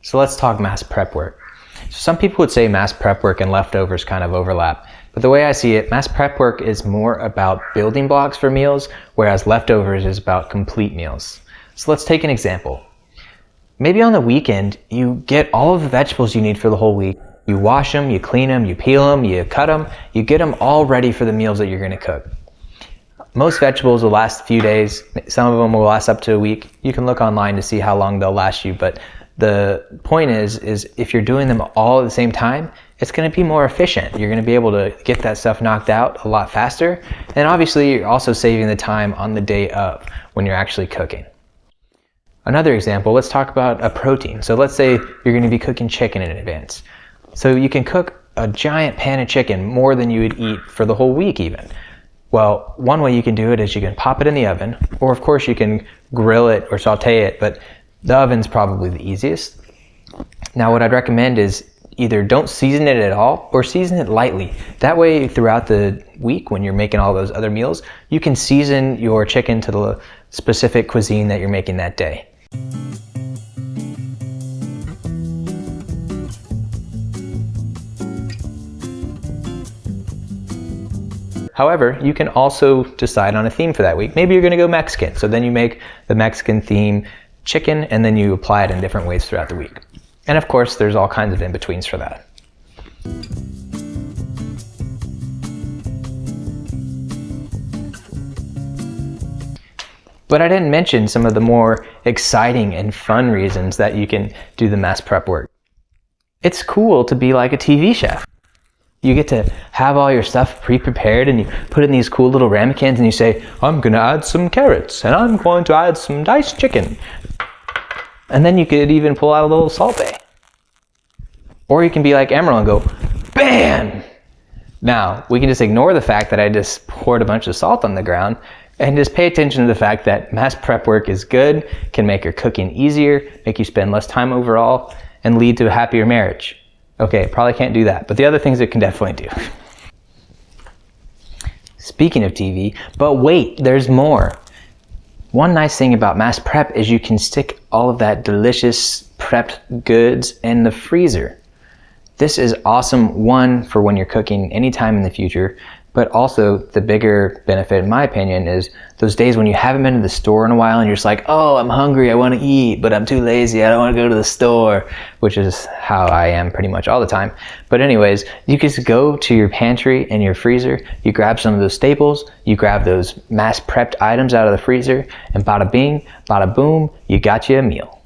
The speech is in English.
So let's talk mass prep work. So some people would say mass prep work and leftovers kind of overlap, but the way I see it, mass prep work is more about building blocks for meals, whereas leftovers is about complete meals. So let's take an example. Maybe on the weekend, you get all of the vegetables you need for the whole week. You wash them, you clean them, you peel them, you cut them, you get them all ready for the meals that you're going to cook. Most vegetables will last a few days. Some of them will last up to a week. You can look online to see how long they'll last you, but the point is if you're doing them all at the same time, it's going to be more efficient. You're going to be able to get that stuff knocked out a lot faster. And obviously, you're also saving the time on the day of when you're actually cooking. Another example, let's talk about a protein. So let's say you're going to be cooking chicken in advance. So you can cook a giant pan of chicken, more than you would eat for the whole week even. Well, one way you can do it is you can pop it in the oven, or of course you can grill it or saute it, but the oven's probably the easiest. Now what I'd recommend is either don't season it at all or season it lightly. That way throughout the week when you're making all those other meals, you can season your chicken to the specific cuisine that you're making that day. However, you can also decide on a theme for that week. Maybe you're going to go Mexican, so then you make the Mexican theme chicken and then you apply it in different ways throughout the week. And of course, there's all kinds of in-betweens for that. But I didn't mention some of the more exciting and fun reasons that you can do the mass prep work. It's cool to be like a TV chef. You get to have all your stuff pre-prepared and you put it in these cool little ramekins and you say, I'm going to add some carrots and I'm going to add some diced chicken. And then you could even pull out a little salt bay. Or you can be like Emerald and go, bam! Now, we can just ignore the fact that I just poured a bunch of salt on the ground and just pay attention to the fact that mass prep work is good, can make your cooking easier, make you spend less time overall, and lead to a happier marriage. Okay, probably can't do that, but the other things it can definitely do. Speaking of TV, but wait, there's more. One nice thing about mass prep is you can stick all of that delicious prepped goods in the freezer. This is awesome, one, for when you're cooking anytime in the future, but also the bigger benefit, in my opinion, is those days when you haven't been to the store in a while and you're just like, oh, I'm hungry, I want to eat, but I'm too lazy, I don't want to go to the store, which is how I am pretty much all the time. But anyways, you just go to your pantry and your freezer, you grab some of those staples, you grab those mass prepped items out of the freezer, and bada bing, bada boom, you got you a meal.